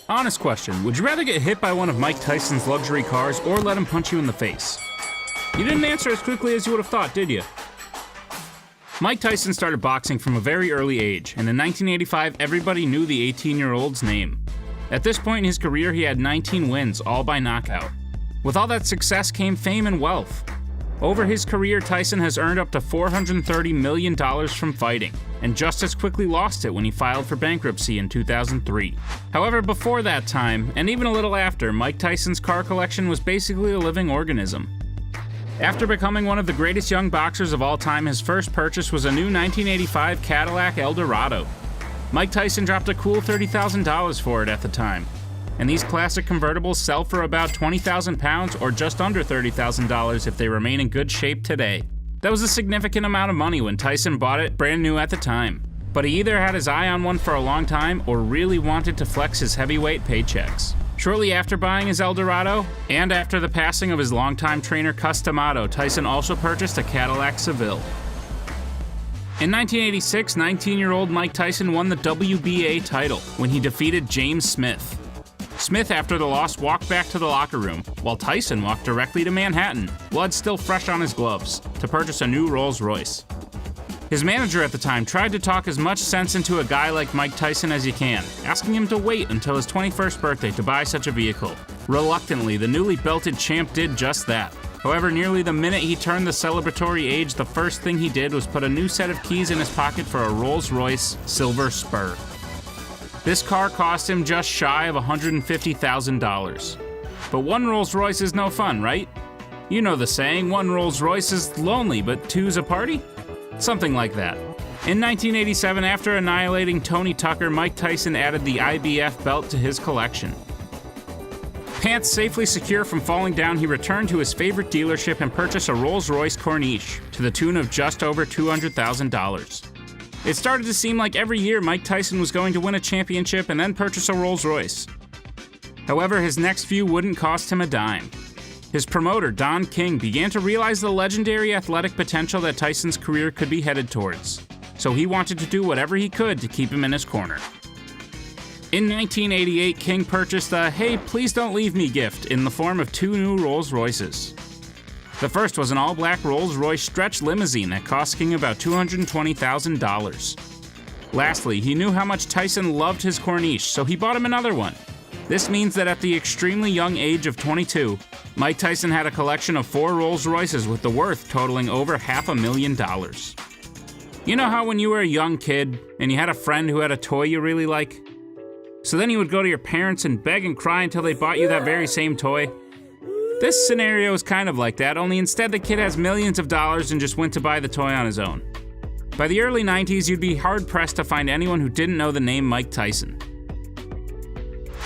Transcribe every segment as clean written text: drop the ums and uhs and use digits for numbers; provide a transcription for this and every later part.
Honest question, would you rather get hit by one of Mike Tyson's luxury cars or let him punch you in the face? You didn't answer as quickly as you would have thought, did you? Mike Tyson started boxing from a very early age, and in 1985 everybody knew the 18-year-old's name. At this point in his career he had 19 wins, all by knockout. With all that success came fame and wealth. Over his career, Tyson has earned up to $430 million from fighting, and just as quickly lost it when he filed for bankruptcy in 2003. However, before that time, and even a little after, Mike Tyson's car collection was basically a living organism. After becoming one of the greatest young boxers of all time, his first purchase was a new 1985 Cadillac Eldorado. Mike Tyson dropped a cool $30,000 for it at the time. And these classic convertibles sell for about 20,000 pounds or just under $30,000 if they remain in good shape today. That was a significant amount of money when Tyson bought it brand new at the time. But he either had his eye on one for a long time or really wanted to flex his heavyweight paychecks. Shortly after buying his Eldorado, and after the passing of his longtime trainer Cus D'Amato, Tyson also purchased a Cadillac Seville. In 1986, 19-year-old Mike Tyson won the WBA title when he defeated James Smith. Smith, after the loss, walked back to the locker room, while Tyson walked directly to Manhattan, blood still fresh on his gloves, to purchase a new Rolls-Royce. His manager at the time tried to talk as much sense into a guy like Mike Tyson as he can, asking him to wait until his 21st birthday to buy such a vehicle. Reluctantly, the newly belted champ did just that. However, nearly the minute he turned the celebratory age, the first thing he did was put a new set of keys in his pocket for a Rolls-Royce Silver Spur. This car cost him just shy of $150,000. But one Rolls-Royce is no fun, right? You know the saying, one Rolls-Royce is lonely, but two's a party? Something like that. In 1987, after annihilating Tony Tucker, Mike Tyson added the IBF belt to his collection. Pants safely secure from falling down, he returned to his favorite dealership and purchased a Rolls-Royce Corniche to the tune of just over $200,000. It started to seem like every year Mike Tyson was going to win a championship and then purchase a Rolls-Royce. However, his next few wouldn't cost him a dime. His promoter, Don King, began to realize the legendary athletic potential that Tyson's career could be headed towards, so he wanted to do whatever he could to keep him in his corner. In 1988, King purchased a "Hey, please don't leave me" gift in the form of two new Rolls-Royces. The first was an all-black Rolls-Royce stretch limousine that cost King about $220,000. Lastly, he knew how much Tyson loved his Corniche, so he bought him another one. This means that at the extremely young age of 22, Mike Tyson had a collection of 4 Rolls-Royces with the worth totaling over $500,000. You know how when you were a young kid and you had a friend who had a toy you really like? So then you would go to your parents and beg and cry until they bought you that very same toy? This scenario is kind of like that, only instead the kid has millions of dollars and just went to buy the toy on his own. By the early 90s, you'd be hard-pressed to find anyone who didn't know the name Mike Tyson.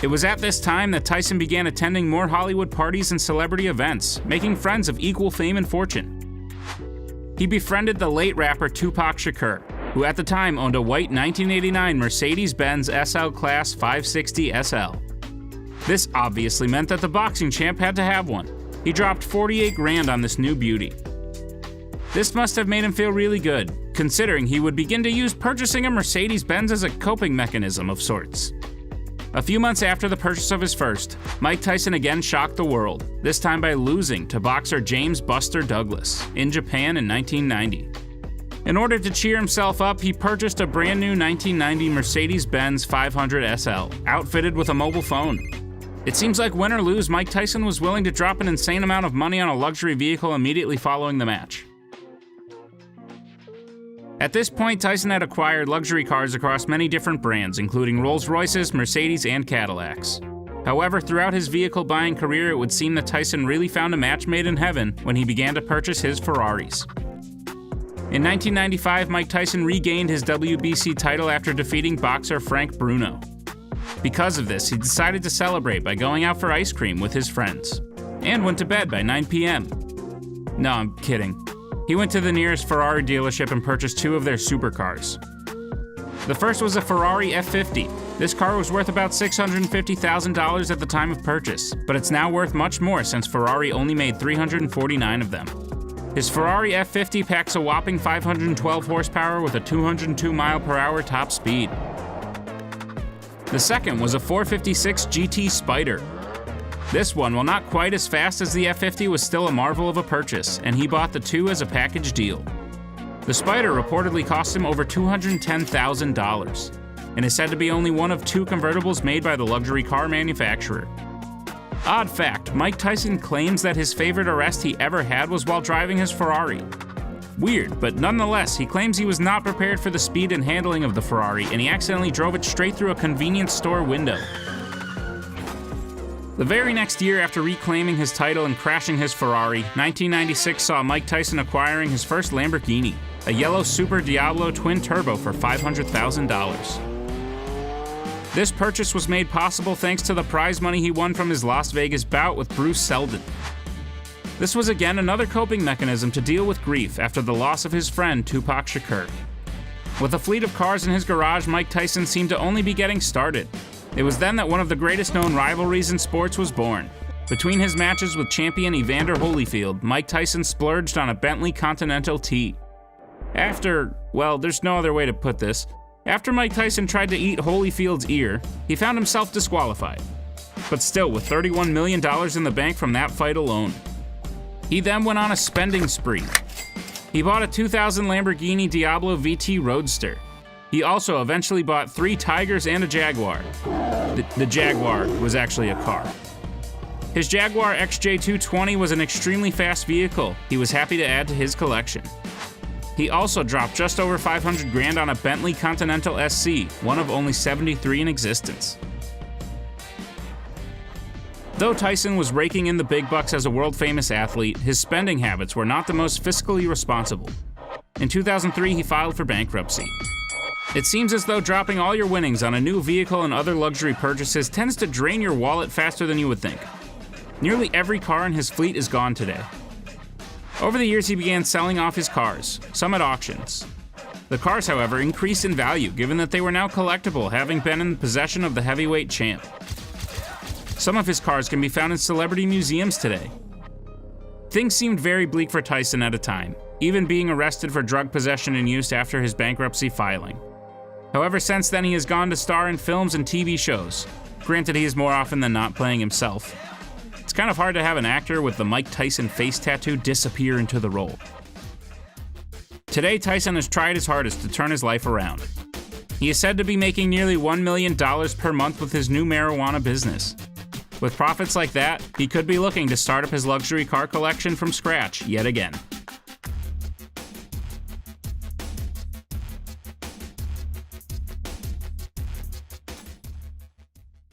It was at this time that Tyson began attending more Hollywood parties and celebrity events, making friends of equal fame and fortune. He befriended the late rapper Tupac Shakur, who at the time owned a white 1989 Mercedes-Benz SL Class 560 SL. This obviously meant that the boxing champ had to have one. He dropped $48,000 on this new beauty. This must have made him feel really good, considering he would begin to use purchasing a Mercedes-Benz as a coping mechanism of sorts. A few months after the purchase of his first, Mike Tyson again shocked the world, this time by losing to boxer James "Buster" Douglas in Japan in 1990. In order to cheer himself up, he purchased a brand new 1990 Mercedes-Benz 500 SL, outfitted with a mobile phone. It seems like win or lose, Mike Tyson was willing to drop an insane amount of money on a luxury vehicle immediately following the match. At this point, Tyson had acquired luxury cars across many different brands, including Rolls-Royces, Mercedes, and Cadillacs. However, throughout his vehicle buying career, it would seem that Tyson really found a match made in heaven when he began to purchase his Ferraris. In 1995, Mike Tyson regained his WBC title after defeating boxer Frank Bruno. Because of this, he decided to celebrate by going out for ice cream with his friends, and went to bed by 9 p.m. No, I'm kidding. He went to the nearest Ferrari dealership and purchased 2 of their supercars. The first was a Ferrari F50. This car was worth about $650,000 at the time of purchase, but it's now worth much more since Ferrari only made 349 of them. His Ferrari F50 packs a whopping 512 horsepower with a 202 mile per hour top speed. The second was a 456 GT Spider. This one, while not quite as fast as the F50, was still a marvel of a purchase, and he bought the two as a package deal. The Spider reportedly cost him over $210,000, and is said to be only one of two convertibles made by the luxury car manufacturer. Odd fact, Mike Tyson claims that his favorite arrest he ever had was while driving his Ferrari. Weird, but nonetheless, he claims he was not prepared for the speed and handling of the Ferrari, and he accidentally drove it straight through a convenience store window. The very next year after reclaiming his title and crashing his Ferrari, 1996 saw Mike Tyson acquiring his first Lamborghini, a yellow Super Diablo twin turbo for $500,000. This purchase was made possible thanks to the prize money he won from his Las Vegas bout with Bruce Seldon. This was again another coping mechanism to deal with grief after the loss of his friend Tupac Shakur. With a fleet of cars in his garage, Mike Tyson seemed to only be getting started. It was then that one of the greatest known rivalries in sports was born. Between his matches with champion Evander Holyfield, Mike Tyson splurged on a Bentley Continental T. There's no other way to put this. After Mike Tyson tried to eat Holyfield's ear, he found himself disqualified. But still, with $31 million in the bank from that fight alone. He then went on a spending spree. He bought a 2000 Lamborghini Diablo VT Roadster. He also eventually bought 3 Tigers and a Jaguar. The Jaguar was actually a car. His Jaguar XJ220 was an extremely fast vehicle he was happy to add to his collection. He also dropped just over $500,000 on a Bentley Continental SC, one of only 73 in existence. Though Tyson was raking in the big bucks as a world-famous athlete, his spending habits were not the most fiscally responsible. In 2003, he filed for bankruptcy. It seems as though dropping all your winnings on a new vehicle and other luxury purchases tends to drain your wallet faster than you would think. Nearly every car in his fleet is gone today. Over the years, he began selling off his cars, some at auctions. The cars, however, increased in value given that they were now collectible, having been in possession of the heavyweight champ. Some of his cars can be found in celebrity museums today. Things seemed very bleak for Tyson at a time, even being arrested for drug possession and use after his bankruptcy filing. However, since then he has gone to star in films and TV shows. Granted, he is more often than not playing himself. It's kind of hard to have an actor with the Mike Tyson face tattoo disappear into the role. Today, Tyson has tried his hardest to turn his life around. He is said to be making nearly $1 million per month with his new marijuana business. With profits like that, he could be looking to start up his luxury car collection from scratch yet again.